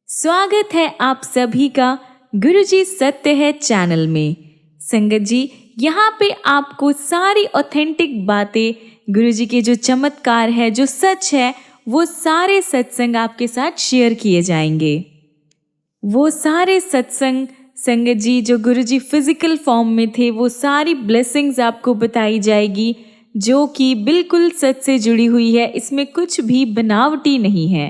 स्वागत है आप सभी का गुरुजी सत्य है चैनल में। संगत जी, यहाँ पे आपको सारी ऑथेंटिक बातें, गुरुजी के जो चमत्कार है, जो सच है, वो सारे सत्संग आपके साथ शेयर किए जाएंगे। वो सारे सत्संग संगत जी जो गुरुजी फिजिकल फॉर्म में थे, वो सारी ब्लेसिंग्स आपको बताई जाएगी जो कि बिल्कुल सच से जुड़ी हुई है। इसमें कुछ भी बनावटी नहीं है।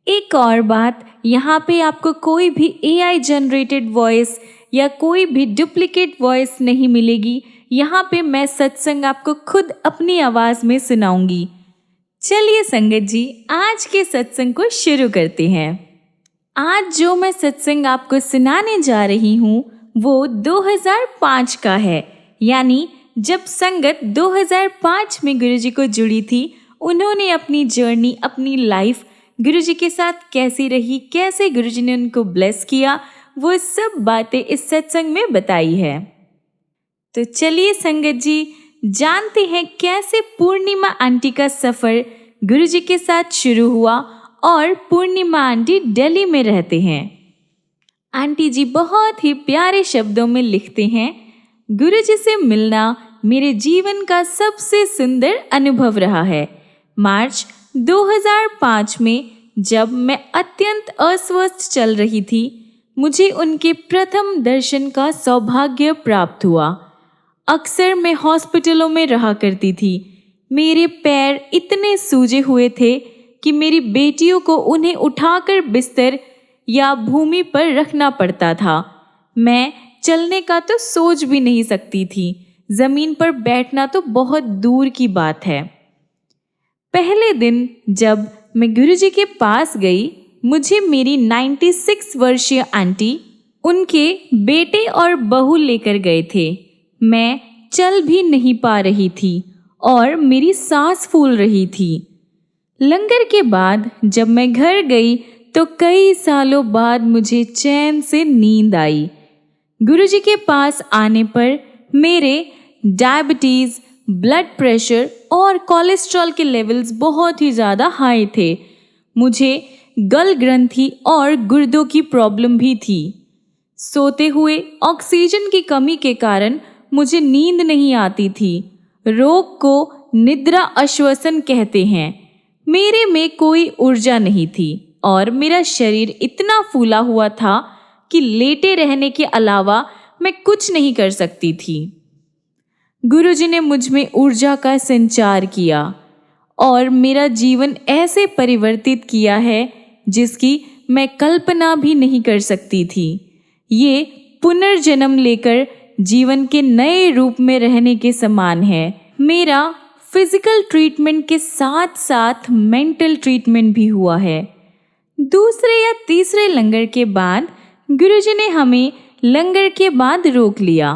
एक और बात, यहाँ पे आपको कोई भी AI जनरेटेड वॉइस या कोई भी डुप्लीकेट वॉइस नहीं मिलेगी। यहाँ पे मैं सत्संग आपको खुद अपनी आवाज़ में सुनाऊंगी। चलिए संगत जी, आज के सत्संग को शुरू करते हैं। आज जो मैं सत्संग आपको सुनाने जा रही हूँ वो 2005 का है। यानी जब संगत 2005 में गुरुजी को जुड़ी थी, उन्होंने अपनी जर्नी, अपनी लाइफ गुरुजी के साथ कैसी रही, कैसे गुरुजी ने उनको ब्लेस किया, वो सब बातें इस सत्संग में बताई है। तो चलिए संगत जी, जानते हैं कैसे पूर्णिमा आंटी का सफ़र गुरुजी के साथ शुरू हुआ। और पूर्णिमा आंटी दिल्ली में रहते हैं। आंटी जी बहुत ही प्यारे शब्दों में लिखते हैं, गुरुजी से मिलना मेरे जीवन का सबसे सुंदर अनुभव रहा है। मार्च 2005 में जब मैं अत्यंत अस्वस्थ चल रही थी, मुझे उनके प्रथम दर्शन का सौभाग्य प्राप्त हुआ। अक्सर मैं हॉस्पिटलों में रहा करती थी। मेरे पैर इतने सूजे हुए थे कि मेरी बेटियों को उन्हें उठाकर बिस्तर या भूमि पर रखना पड़ता था। मैं चलने का तो सोच भी नहीं सकती थी, ज़मीन पर बैठना तो बहुत दूर की बात है। पहले दिन जब मैं गुरुजी के पास गई, मुझे मेरी 96 वर्षीय आंटी उनके बेटे और बहू लेकर गए थे। मैं चल भी नहीं पा रही थी और मेरी सांस फूल रही थी। लंगर के बाद जब मैं घर गई तो कई सालों बाद मुझे चैन से नींद आई। गुरुजी के पास आने पर मेरे डायबिटीज़, ब्लड प्रेशर और कोलेस्ट्रॉल के लेवल्स बहुत ही ज़्यादा हाई थे। मुझे गल ग्रंथि और गुर्दों की प्रॉब्लम भी थी। सोते हुए ऑक्सीजन की कमी के कारण मुझे नींद नहीं आती थी। रोग को निद्रा अश्वसन कहते हैं। मेरे में कोई ऊर्जा नहीं थी और मेरा शरीर इतना फूला हुआ था कि लेटे रहने के अलावा मैं कुछ नहीं कर सकती थी। गुरुजी ने मुझ में ऊर्जा का संचार किया और मेरा जीवन ऐसे परिवर्तित किया है जिसकी मैं कल्पना भी नहीं कर सकती थी। ये पुनर्जन्म लेकर जीवन के नए रूप में रहने के समान है। मेरा फिजिकल ट्रीटमेंट के साथ साथ मेंटल ट्रीटमेंट भी हुआ है। दूसरे या तीसरे लंगर के बाद गुरुजी ने हमें लंगर के बाद रोक लिया।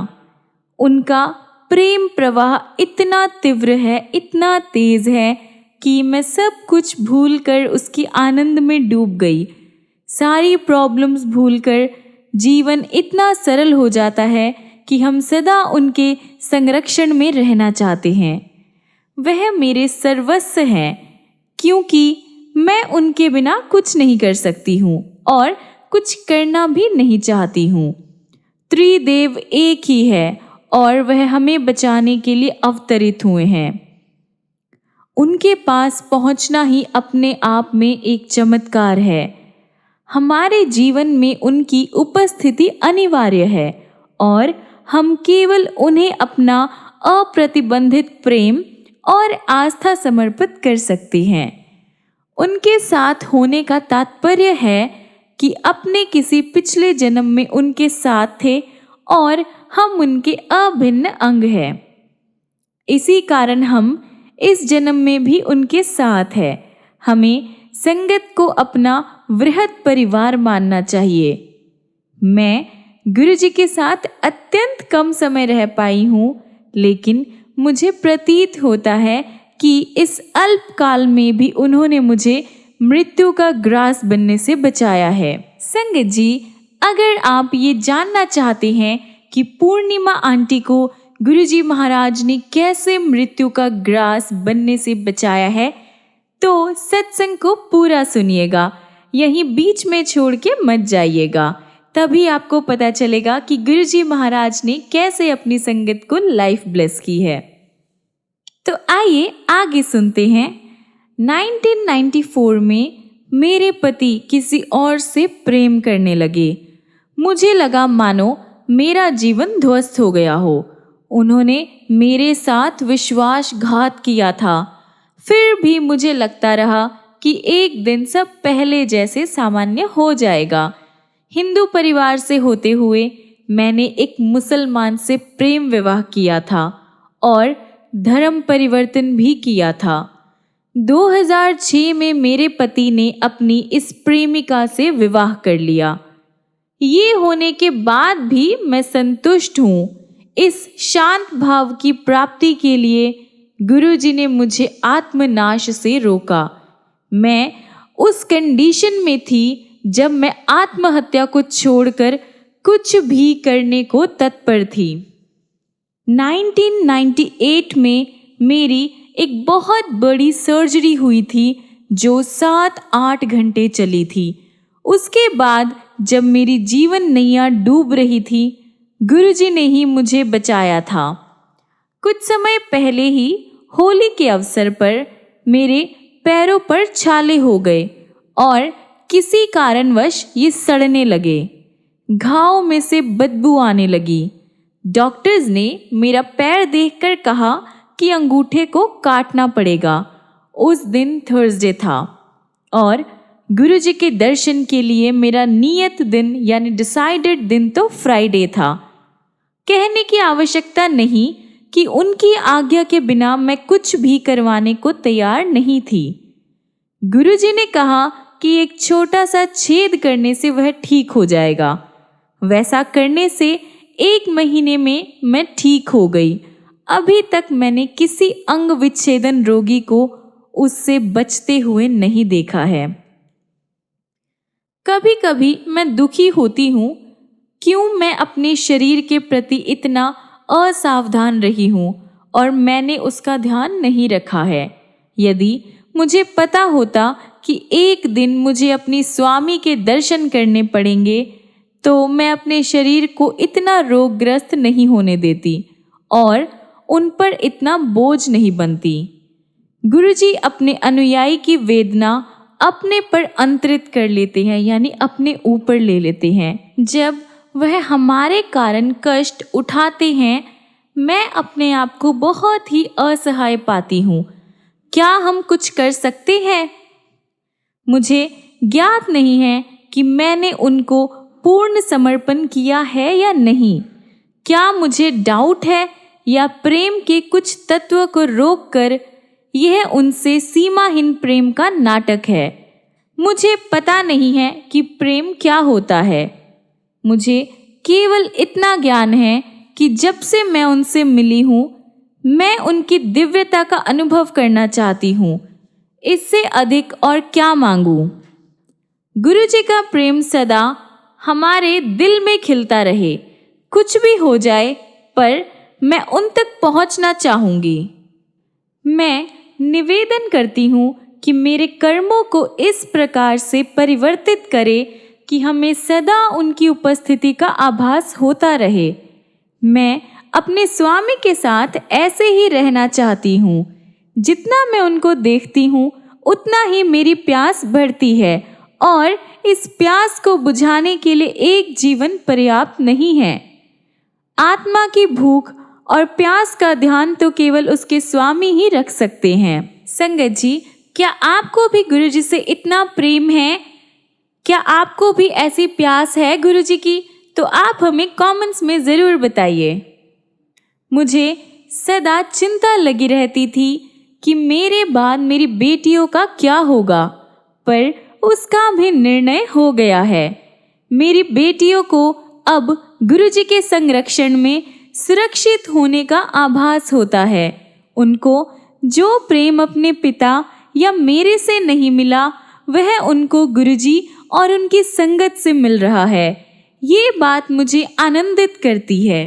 उनका प्रेम प्रवाह इतना तीव्र है, इतना तेज है कि मैं सब कुछ भूलकर उसकी आनंद में डूब गई। सारी प्रॉब्लम्स भूलकर जीवन इतना सरल हो जाता है कि हम सदा उनके संरक्षण में रहना चाहते हैं। वह मेरे सर्वस्व हैं, क्योंकि मैं उनके बिना कुछ नहीं कर सकती हूँ और कुछ करना भी नहीं चाहती हूँ। त्रिदेव एक ही है और वह हमें बचाने के लिए अवतरित हुए हैं। उनके पास पहुँचना ही अपने आप में एक चमत्कार है। हमारे जीवन में उनकी उपस्थिति अनिवार्य है और हम केवल उन्हें अपना अप्रतिबंधित प्रेम और आस्था समर्पित कर सकते हैं। उनके साथ होने का तात्पर्य है कि अपने किसी पिछले जन्म में उनके साथ थे और हम उनके अभिन्न अंग हैं। इसी कारण हम इस जन्म में भी उनके साथ हैं। हमें संगत को अपना वृहद परिवार मानना चाहिए। मैं गुरुजी के साथ अत्यंत कम समय रह पाई हूँ, लेकिन मुझे प्रतीत होता है कि इस अल्प काल में भी उन्होंने मुझे मृत्यु का ग्रास बनने से बचाया है। संगत जी, अगर आप ये जानना चाहते हैं कि पूर्णिमा आंटी को गुरुजी महाराज ने कैसे मृत्यु का ग्रास बनने से बचाया है, तो सत्संग को पूरा सुनिएगा। यहीं बीच में छोड़ के मत जाइएगा। तभी आपको पता चलेगा कि गुरुजी महाराज ने कैसे अपनी संगत को लाइफ ब्लेस की है। तो आइए आगे सुनते हैं। 1994 में मेरे पति किसी और से प्रेम करने लगे। मुझे लगा मानो मेरा जीवन ध्वस्त हो गया हो। उन्होंने मेरे साथ विश्वासघात किया था। फिर भी मुझे लगता रहा कि एक दिन सब पहले जैसे सामान्य हो जाएगा। हिंदू परिवार से होते हुए मैंने एक मुसलमान से प्रेम विवाह किया था और धर्म परिवर्तन भी किया था। 2006 में मेरे पति ने अपनी इस प्रेमिका से विवाह कर लिया। ये होने के बाद भी मैं संतुष्ट हूँ। इस शांत भाव की प्राप्ति के लिए गुरुजी ने मुझे आत्मनाश से रोका। मैं उस कंडीशन में थी जब मैं आत्महत्या को छोड़कर कुछ भी करने को तत्पर थी। 1998 में मेरी एक बहुत बड़ी सर्जरी हुई थी जो 7-8 घंटे चली थी। उसके बाद जब मेरी जीवन नैया डूब रही थी, गुरुजी ने ही मुझे बचाया था। कुछ समय पहले ही होली के अवसर पर मेरे पैरों पर छाले हो गए और किसी कारणवश ये सड़ने लगे। घाव में से बदबू आने लगी। डॉक्टर्स ने मेरा पैर देखकर कहा कि अंगूठे को काटना पड़ेगा। उस दिन थर्सडे था और गुरुजी के दर्शन के लिए मेरा नियत दिन यानी डिसाइडेड दिन तो फ्राइडे था। कहने की आवश्यकता नहीं कि उनकी आज्ञा के बिना मैं कुछ भी करवाने को तैयार नहीं थी। गुरुजी ने कहा कि एक छोटा सा छेद करने से वह ठीक हो जाएगा। वैसा करने से 1 महीने में मैं ठीक हो गई। अभी तक मैंने किसी अंग विच्छेदन रोगी को उससे बचते हुए नहीं देखा है। कभी कभी मैं दुखी होती हूँ क्यों मैं अपने शरीर के प्रति इतना असावधान रही हूँ और मैंने उसका ध्यान नहीं रखा है। यदि मुझे पता होता कि एक दिन मुझे अपनी स्वामी के दर्शन करने पड़ेंगे तो मैं अपने शरीर को इतना रोगग्रस्त नहीं होने देती और उन पर इतना बोझ नहीं बनती। गुरुजी अपने अनुयायी की वेदना अपने पर अंतरित कर लेते हैं यानी अपने ऊपर ले लेते हैं। जब वह हमारे कारण कष्ट उठाते हैं, मैं अपने आप को बहुत ही असहाय पाती हूँ। क्या हम कुछ कर सकते हैं? मुझे ज्ञात नहीं है कि मैंने उनको पूर्ण समर्पण किया है या नहीं। क्या मुझे डाउट है या प्रेम के कुछ तत्व को रोककर यह उनसे सीमाहीन प्रेम का नाटक है? मुझे पता नहीं है कि प्रेम क्या होता है। मुझे केवल इतना ज्ञान है कि जब से मैं उनसे मिली हूँ, मैं उनकी दिव्यता का अनुभव करना चाहती हूँ। इससे अधिक और क्या मांगूं? गुरुजी का प्रेम सदा हमारे दिल में खिलता रहे। कुछ भी हो जाए, पर मैं उन तक पहुंचना चाहूंगी। मैं निवेदन करती हूँ कि मेरे कर्मों को इस प्रकार से परिवर्तित करे कि हमें सदा उनकी उपस्थिति का आभास होता रहे। मैं अपने स्वामी के साथ ऐसे ही रहना चाहती हूँ। जितना मैं उनको देखती हूँ, उतना ही मेरी प्यास बढ़ती है और इस प्यास को बुझाने के लिए एक जीवन पर्याप्त नहीं है। आत्मा की भूख और प्यास का ध्यान तो केवल उसके स्वामी ही रख सकते हैं। संगत जी, क्या आपको भी गुरुजी से इतना प्रेम है? क्या आपको भी ऐसी प्यास है गुरुजी की? तो आप हमें कमेंट्स में ज़रूर बताइए। मुझे सदा चिंता लगी रहती थी कि मेरे बाद मेरी बेटियों का क्या होगा, पर उसका भी निर्णय हो गया है। मेरी बेटियों को अब गुरुजी के संरक्षण में सुरक्षित होने का आभास होता है। उनको जो प्रेम अपने पिता या मेरे से नहीं मिला, वह उनको गुरुजी और उनकी संगत से मिल रहा है। ये बात मुझे आनंदित करती है।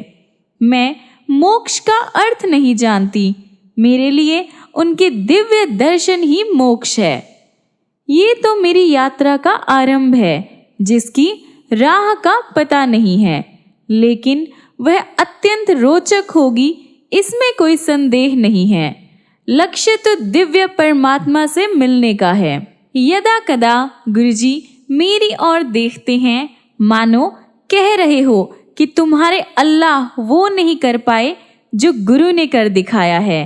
मैं मोक्ष का अर्थ नहीं जानती। मेरे लिए उनके दिव्य दर्शन ही मोक्ष है। ये तो मेरी यात्रा का आरंभ है, जिसकी राह का पता नहीं है, लेकिन वह अत्यंत रोचक होगी, इसमें कोई संदेह नहीं है। लक्ष्य तो दिव्य परमात्मा से मिलने का है। यदा कदा गुरुजी मेरी ओर देखते हैं, मानो कह रहे हो कि तुम्हारे अल्लाह वो नहीं कर पाए जो गुरु ने कर दिखाया है।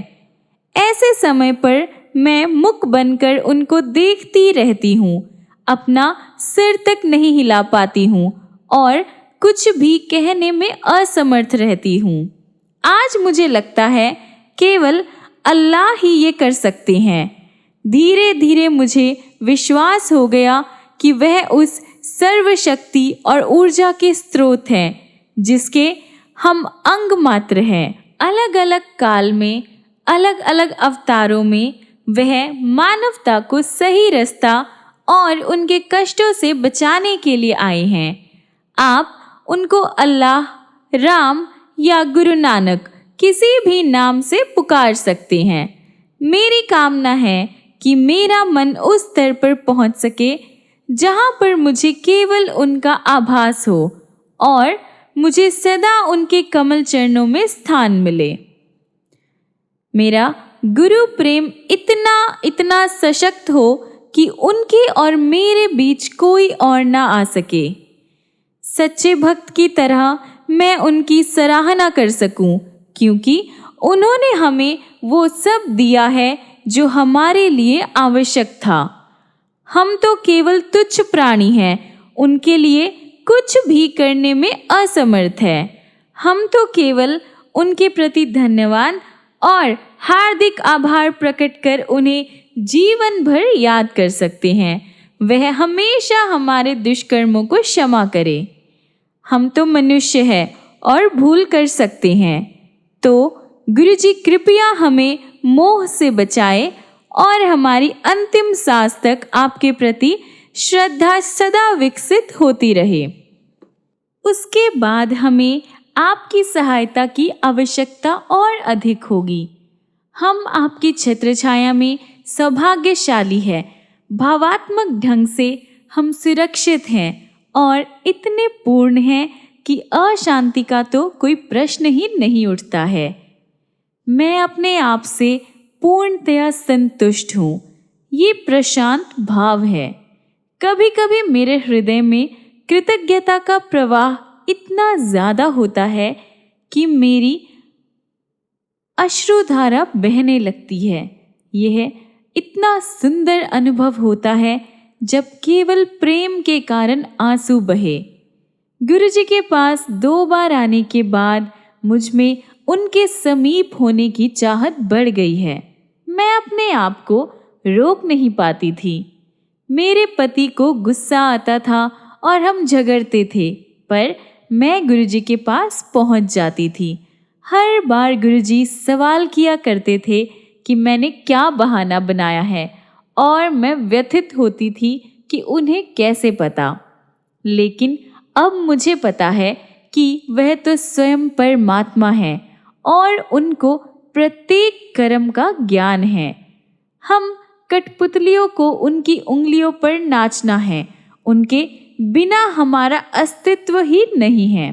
ऐसे समय पर मैं मुक बनकर उनको देखती रहती हूँ, अपना सिर तक नहीं हिला पाती हूँ और कुछ भी कहने में असमर्थ रहती हूँ। आज मुझे लगता है केवल अल्लाह ही ये कर सकते हैं। धीरे धीरे मुझे विश्वास हो गया कि वह उस सर्वशक्ति और ऊर्जा के स्रोत हैं, जिसके हम अंग मात्र हैं। अलग अलग काल में, अलग अलग अवतारों में वह मानवता को सही रास्ता और उनके कष्टों से बचाने के लिए आए हैं। आप उनको अल्लाह, राम या गुरु नानक किसी भी नाम से पुकार सकते हैं। मेरी कामना है कि मेरा मन उस स्तर पर पहुंच सके जहां पर मुझे केवल उनका आभास हो और मुझे सदा उनके कमल चरणों में स्थान मिले। मेरा गुरु प्रेम इतना इतना सशक्त हो कि उनके और मेरे बीच कोई और ना आ सके। सच्चे भक्त की तरह मैं उनकी सराहना कर सकूं, क्योंकि उन्होंने हमें वो सब दिया है जो हमारे लिए आवश्यक था। हम तो केवल तुच्छ प्राणी हैं, उनके लिए कुछ भी करने में असमर्थ है। हम तो केवल उनके प्रति धन्यवाद और हार्दिक आभार प्रकट कर उन्हें जीवन भर याद कर सकते हैं। वह हमेशा हमारे दुष्कर्मों को क्षमा करे। हम तो मनुष्य हैं और भूल कर सकते हैं, तो गुरुजी कृपया हमें मोह से बचाए और हमारी अंतिम सांस तक आपके प्रति श्रद्धा सदा विकसित होती रहे। उसके बाद हमें आपकी सहायता की आवश्यकता और अधिक होगी। हम आपकी छत्र छाया में सौभाग्यशाली है। भावात्मक ढंग से हम सुरक्षित हैं और इतने पूर्ण हैं कि अशांति का तो कोई प्रश्न ही नहीं उठता है। मैं अपने आप से पूर्णतया संतुष्ट हूँ। ये प्रशांत भाव है। कभी कभी मेरे हृदय में कृतज्ञता का प्रवाह इतना ज़्यादा होता है कि मेरी अश्रुधारा बहने लगती है। यह इतना सुंदर अनुभव होता है जब केवल प्रेम के कारण आंसू बहे। गुरुजी के पास 2 बार आने के बाद मुझ में उनके समीप होने की चाहत बढ़ गई है। मैं अपने आप को रोक नहीं पाती थी। मेरे पति को गुस्सा आता था और हम झगड़ते थे, पर मैं गुरुजी के पास पहुंच जाती थी। हर बार गुरुजी सवाल किया करते थे कि मैंने क्या बहाना बनाया है और मैं व्यथित होती थी कि उन्हें कैसे पता। लेकिन अब मुझे पता है कि वह तो स्वयं परमात्मा है और उनको प्रत्येक कर्म का ज्ञान है। हम कठपुतलियों को उनकी उंगलियों पर नाचना है, उनके बिना हमारा अस्तित्व ही नहीं है।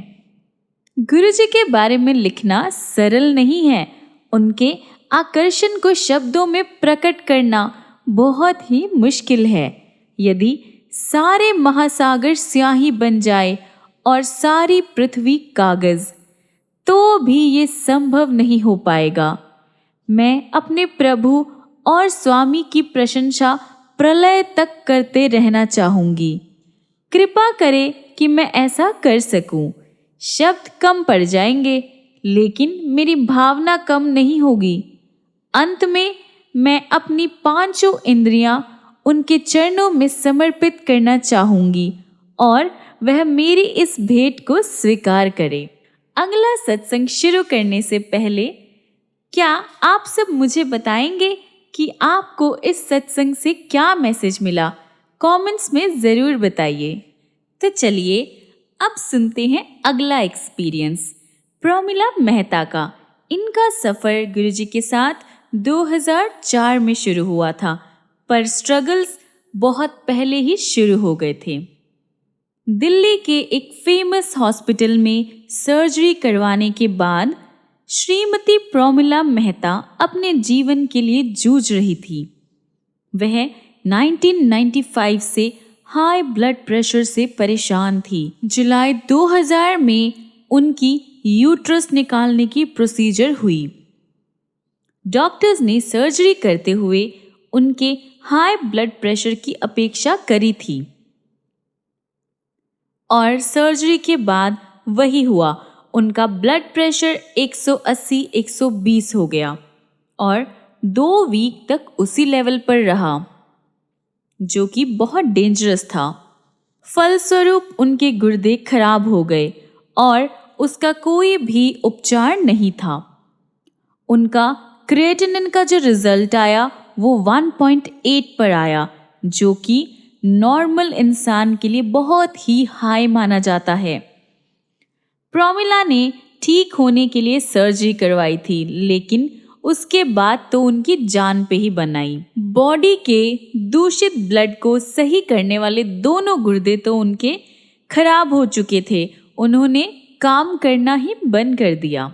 गुरुजी के बारे में लिखना सरल नहीं है। उनके आकर्षण को शब्दों में प्रकट करना बहुत ही मुश्किल है। यदि सारे महासागर स्याही बन जाए और सारी पृथ्वी कागज, तो भी ये संभव नहीं हो पाएगा। मैं अपने प्रभु और स्वामी की प्रशंसा प्रलय तक करते रहना चाहूँगी। कृपा करें कि मैं ऐसा कर सकूं। शब्द कम पड़ जाएंगे, लेकिन मेरी भावना कम नहीं होगी। अंत में मैं अपनी 5 इंद्रियां उनके चरणों में समर्पित करना चाहूँगी और वह मेरी इस भेंट को स्वीकार करे। अगला सत्संग शुरू करने से पहले क्या आप सब मुझे बताएंगे कि आपको इस सत्संग से क्या मैसेज मिला? कमेंट्स में ज़रूर बताइए। तो चलिए अब सुनते हैं अगला एक्सपीरियंस प्रमिला मेहता का। इनका सफ़र गुरुजी के साथ 2004 में शुरू हुआ था, पर स्ट्रगल्स बहुत पहले ही शुरू हो गए थे। दिल्ली के एक फेमस हॉस्पिटल में सर्जरी करवाने के बाद श्रीमती प्रोमिला मेहता अपने जीवन के लिए जूझ रही थी। वह 1995 से हाई ब्लड प्रेशर से परेशान थी। जुलाई 2000 में उनकी यूट्रस निकालने की प्रोसीजर हुई। डॉक्टर्स ने सर्जरी करते हुए उनके हाई ब्लड प्रेशर की अपेक्षा करी थी और सर्जरी के बाद वही हुआ। उनका ब्लड प्रेशर 180-120 हो गया और 2 वीक तक उसी लेवल पर रहा, जो कि बहुत डेंजरस था। फलस्वरूप उनके गुर्दे खराब हो गए और उसका कोई भी उपचार नहीं था। उनका क्रिएटिनिन का जो रिजल्ट आया वो 1.8 पर आया, जो कि नॉर्मल इंसान के लिए बहुत ही हाई माना जाता है। प्रोमिला ने ठीक होने के लिए सर्जरी करवाई थी, लेकिन उसके बाद तो उनकी जान पे ही बनाई। बॉडी के दूषित ब्लड को सही करने वाले दोनों गुर्दे तो उनके खराब हो चुके थे। उन्होंने काम करना ही बंद कर दिया।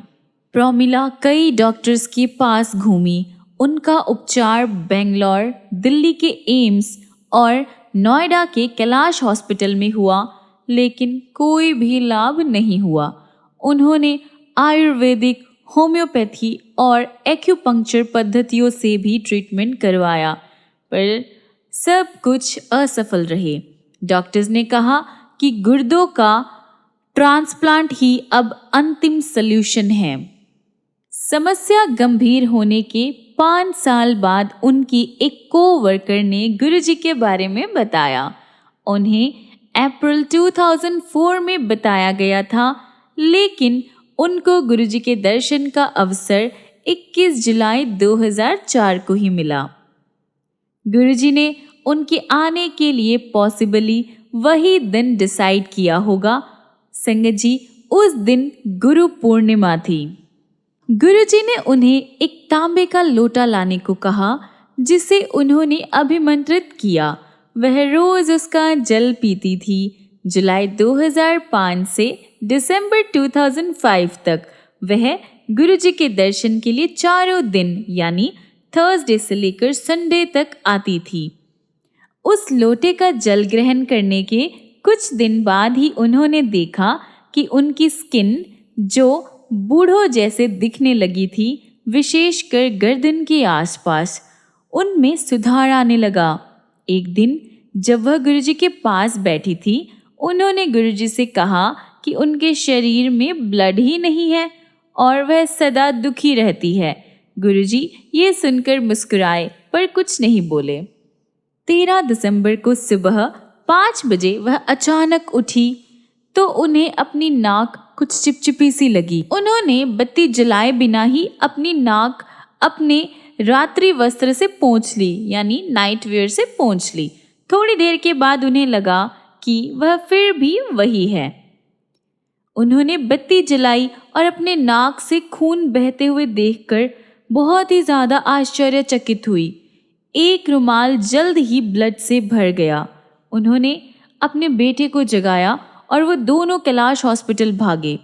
प्रोमिला कई डॉक्टर्स के पास घूमी। उनका उपचार बेंगलोर, दिल्ली के एम्स और नोएडा के कैलाश हॉस्पिटल में हुआ, लेकिन कोई भी लाभ नहीं हुआ। उन्होंने आयुर्वेदिक, होम्योपैथी और एक्यूपंक्चर पद्धतियों से भी ट्रीटमेंट करवाया, पर सब कुछ असफल रहे। डॉक्टर्स ने कहा कि गुर्दों का ट्रांसप्लांट ही अब अंतिम सल्यूशन है। समस्या गंभीर होने के 5 साल बाद उनकी एक कोवर्कर ने गुरुजी के बारे में बताया। उन्हें अप्रैल 2004 में बताया गया था, लेकिन उनको गुरुजी के दर्शन का अवसर 21 जुलाई 2004 को ही मिला। गुरुजी ने उनके आने के लिए पॉसिबली वही दिन डिसाइड किया होगा। संगत जी, उस दिन गुरु पूर्णिमा थी। गुरुजी ने उन्हें एक तांबे का लोटा लाने को कहा, जिसे उन्होंने अभिमंत्रित किया। वह रोज उसका जल पीती थी। जुलाई 2005 से दिसंबर 2005 तक वह गुरुजी के दर्शन के लिए चारों दिन यानी थर्सडे से लेकर संडे तक आती थी। उस लोटे का जल ग्रहण करने के कुछ दिन बाद ही उन्होंने देखा कि उनकी स्किन, जो बूढ़ों जैसे दिखने लगी थी, विशेषकर गर्दन के आसपास, उनमें सुधार आने लगा। एक दिन जब वह गुरुजी के पास बैठी थी, उन्होंने गुरुजी से कहा कि उनके शरीर में ब्लड ही नहीं है और वह सदा दुखी रहती है। गुरुजी ये सुनकर मुस्कुराए पर कुछ नहीं बोले। 13 दिसंबर को सुबह 5 बजे वह अचानक उठी तो उन्हें अपनी नाक कुछ चिपचिपी सी लगी। उन्होंने बत्ती जलाए बिना ही अपनी नाक अपने रात्रि वस्त्र से पोंछ ली, यानी नाइट वेयर से पोंछ ली। थोड़ी देर के बाद उन्हें लगा कि वह फिर भी वही है। उन्होंने बत्ती जलाई और अपने नाक से खून बहते हुए देखकर बहुत ही ज्यादा आश्चर्यचकित हुई। एक रुमाल जल्द ही ब्लड से भर गया। उन्होंने अपने बेटे को जगाया और वो दोनों कैलाश हॉस्पिटल भागे।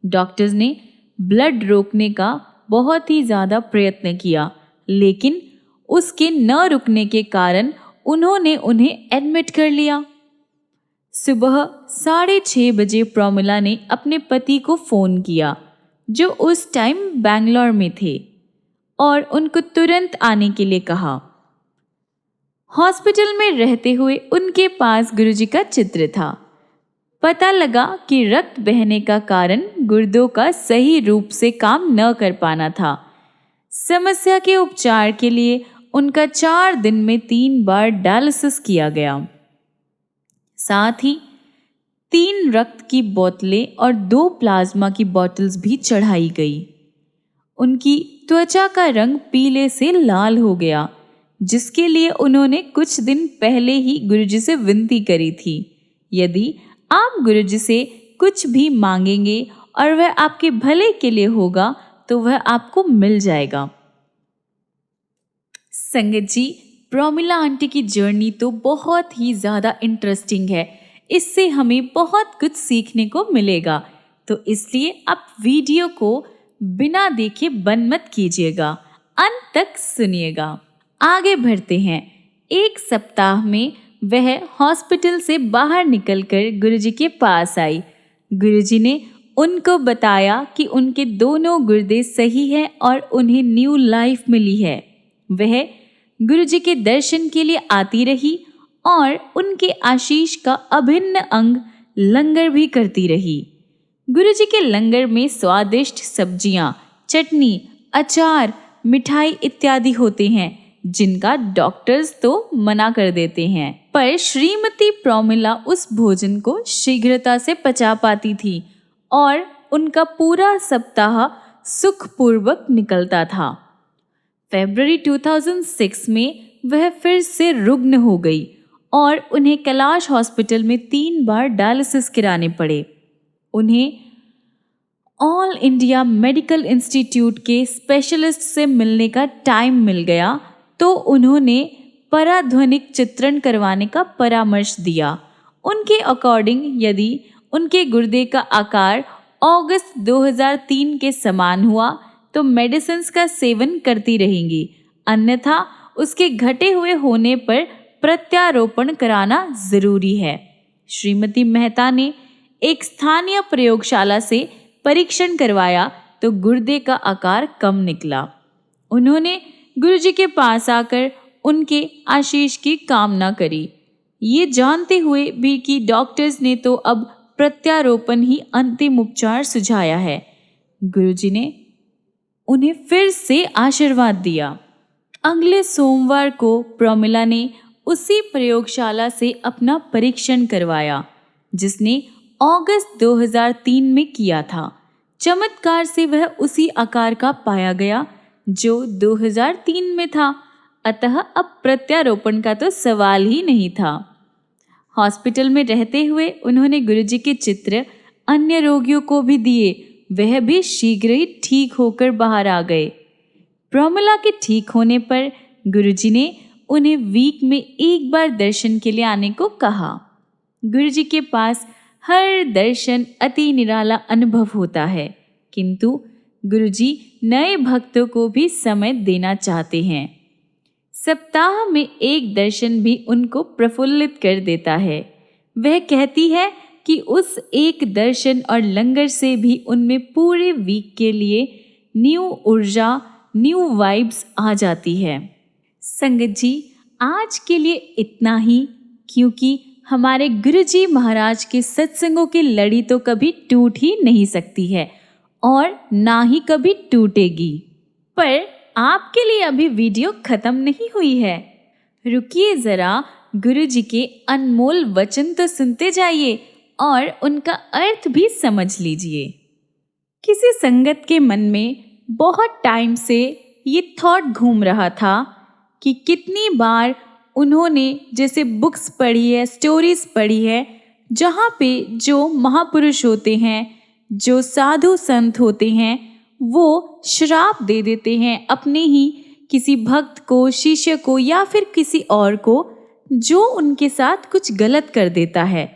डॉक्टर्स ने ब्लड रोकने का बहुत ही ज़्यादा प्रयत्न किया, लेकिन उसके न रुकने के कारण उन्होंने उन्हें एडमिट कर लिया। सुबह 6:30 बजे प्रोमिला ने अपने पति को फ़ोन किया, जो उस टाइम बेंगलोर में थे, और उनको तुरंत आने के लिए कहा। हॉस्पिटल में रहते हुए उनके पास गुरुजी का चित्र था। पता लगा कि रक्त बहने का कारण गुर्दों का सही रूप से काम न कर पाना था। समस्या के उपचार के लिए उनका 4 दिन में 3 बार डायलिसिस किया गया। साथ ही 3 रक्त की बोतलें और 2 प्लाज्मा की बोतल्स भी चढ़ाई गई। उनकी त्वचा का रंग पीले से लाल हो गया, जिसके लिए उन्होंने कुछ दिन पहले ही गुरुजी से विनती करी थी। यदि आप गुरुजी से कुछ भी मांगेंगे और वह आपके भले के लिए होगा, तो वह आपको मिल जाएगा। संगत जी, प्रोमिला आंटी की जर्नी तो बहुत ही ज़्यादा इंटरेस्टिंग है। इससे हमें बहुत कुछ सीखने को मिलेगा, तो इसलिए आप वीडियो को बिना देखे बंद मत कीजिएगा, अंत तक सुनिएगा। आगे बढ़ते हैं। एक सप्ताह में वह हॉस्पिटल से बाहर निकलकर गुरुजी के पास आई। गुरुजी ने उनको बताया कि उनके दोनों गुर्दे सही हैं और उन्हें न्यू लाइफ मिली है। वह गुरुजी के दर्शन के लिए आती रही और उनके आशीष का अभिन्न अंग लंगर भी करती रही। गुरुजी के लंगर में स्वादिष्ट सब्जियां, चटनी, अचार, मिठाई इत्यादि होते हैं, जिनका डॉक्टर्स तो मना कर देते हैं, पर श्रीमती प्रोमिला उस भोजन को शीघ्रता से पचा पाती थी और उनका पूरा सप्ताह सुखपूर्वक निकलता था। फरवरी 2006 में वह फिर से रुग्ण हो गई और उन्हें कैलाश हॉस्पिटल में 3 बार डायलिसिस कराने पड़े। उन्हें ऑल इंडिया मेडिकल इंस्टीट्यूट के स्पेशलिस्ट से मिलने का टाइम मिल गया, तो उन्होंने पराध्वनिक चित्रण करवाने का परामर्श दिया। उनके अकॉर्डिंग यदि उनके गुर्दे का आकार अगस्त 2003 के समान हुआ तो मेडिसिन्स का सेवन करती रहेंगी, अन्यथा उसके घटे हुए होने पर प्रत्यारोपण कराना जरूरी है। श्रीमती मेहता ने एक स्थानीय प्रयोगशाला से परीक्षण करवाया तो गुर्दे का आकार कम निकला। उन्होंने गुरुजी के पास आकर उनके आशीष की कामना करी, ये जानते हुए भी कि डॉक्टर्स ने तो अब प्रत्यारोपण ही अंतिम उपचार सुझाया है। गुरुजी ने उन्हें फिर से आशीर्वाद दिया। अगले सोमवार को प्रोमिला ने उसी प्रयोगशाला से अपना परीक्षण करवाया जिसने अगस्त 2003 में किया था। चमत्कार से वह उसी आकार का पाया गया जो 2003 में था, अतः अब प्रत्यारोपण का तो सवाल ही नहीं था। हॉस्पिटल में रहते हुए उन्होंने गुरुजी के चित्र अन्य रोगियों को भी दिए, वह भी शीघ्र ही ठीक होकर बाहर आ गए। प्रोमिला के ठीक होने पर गुरुजी ने उन्हें वीक में एक बार दर्शन के लिए आने को कहा। गुरुजी के पास हर दर्शन अति निराला अनुभव होता है, किंतु गुरुजी नए भक्तों को भी समय देना चाहते हैं। सप्ताह में एक दर्शन भी उनको प्रफुल्लित कर देता है। वह कहती है कि उस एक दर्शन और लंगर से भी उनमें पूरे वीक के लिए न्यू ऊर्जा, न्यू वाइब्स आ जाती है। संगत जी, आज के लिए इतना ही, क्योंकि हमारे गुरुजी महाराज के सत्संगों की लड़ी तो कभी टूट ही नहीं सकती है और ना ही कभी टूटेगी। पर आपके लिए अभी वीडियो खत्म नहीं हुई है, रुकिए जरा, गुरुजी के अनमोल वचन तो सुनते जाइए और उनका अर्थ भी समझ लीजिए। किसी संगत के मन में बहुत टाइम से ये थॉट घूम रहा था कि कितनी बार उन्होंने जैसे बुक्स पढ़ी है, स्टोरीज पढ़ी है, जहाँ पे जो महापुरुष होते हैं, जो साधु संत होते हैं, वो श्राप दे देते हैं अपने ही किसी भक्त को, शिष्य को या फिर किसी और को जो उनके साथ कुछ गलत कर देता है।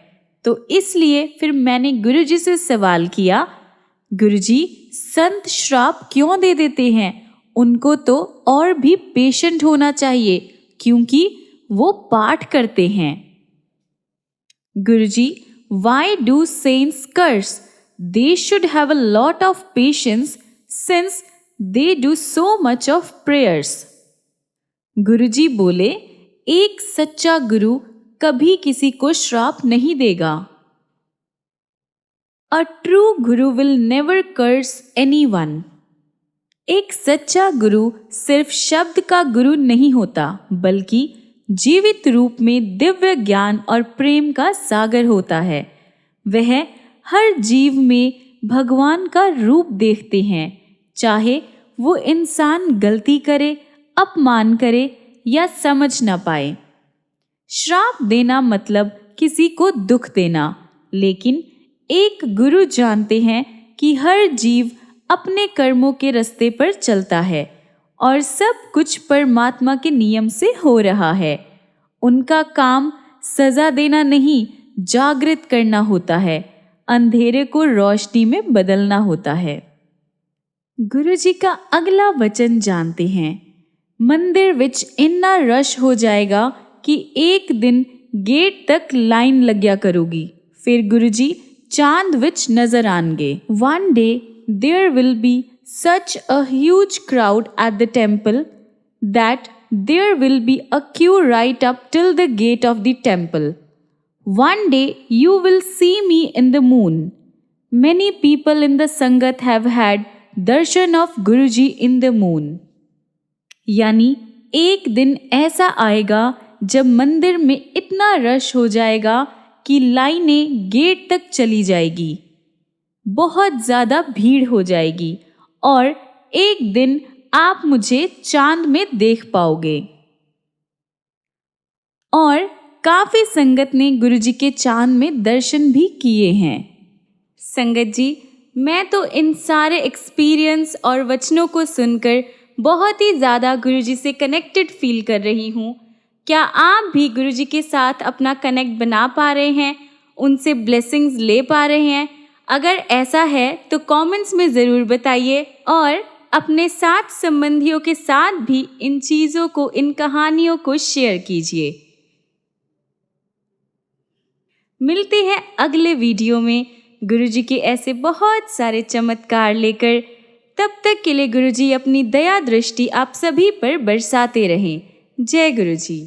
तो इसलिए फिर मैंने गुरुजी से सवाल किया, गुरुजी संत श्राप क्यों दे देते हैं? उनको तो और भी पेशेंट होना चाहिए, क्योंकि वो पाठ करते हैं। गुरुजी, why do saints curse? They should have a lot of patience since they do so much of prayers. गुरुजी बोले, एक सच्चा गुरु कभी किसी को श्राप नहीं देगा। A true guru will never curse anyone. एक सच्चा गुरु सिर्फ शब्द का गुरु नहीं होता, बल्कि जीवित रूप में दिव्य ज्ञान और प्रेम का सागर होता है। वह हर जीव में भगवान का रूप देखते हैं, चाहे वो इंसान गलती करे, अपमान करे या समझ ना पाए। श्राप देना मतलब किसी को दुख देना, लेकिन एक गुरु जानते हैं कि हर जीव अपने कर्मों के रास्ते पर चलता है और सब कुछ परमात्मा के नियम से हो रहा है। उनका काम सजा देना नहीं, जागृत करना होता है, अंधेरे को रोशनी में बदलना होता है। गुरुजी का अगला वचन जानते हैं। मंदिर विच इन्ना रश हो जाएगा कि एक दिन गेट तक लाइन लग्या करूगी। फिर गुरुजी चांद विच नजर आएंगे। One day there will be such a huge crowd at the temple that there will be a queue right up till the gate of the temple. One day you will see me in the moon. Many people in the Sangat have had darshan of Guruji in the moon. यानी एक दिन ऐसा आएगा जब मंदिर में इतना rush हो जाएगा कि लाइनें गेट तक चली जाएगी, बहुत ज़्यादा भीड़ हो जाएगी और एक दिन आप मुझे चांद में देख पाओगे। और काफ़ी संगत ने गुरुजी के चांद में दर्शन भी किए हैं। संगत जी, मैं तो इन सारे एक्सपीरियंस और वचनों को सुनकर बहुत ही ज़्यादा गुरुजी से कनेक्टेड फील कर रही हूँ। क्या आप भी गुरुजी के साथ अपना कनेक्ट बना पा रहे हैं, उनसे ब्लेसिंग्स ले पा रहे हैं? अगर ऐसा है तो कमेंट्स में ज़रूर बताइए और अपने साथ संबंधियों के साथ भी इन चीज़ों को, इन कहानियों को शेयर कीजिए। मिलते हैं अगले वीडियो में गुरुजी के ऐसे बहुत सारे चमत्कार लेकर। तब तक के लिए गुरुजी अपनी दया दृष्टि आप सभी पर बरसाते रहें। जय गुरुजी।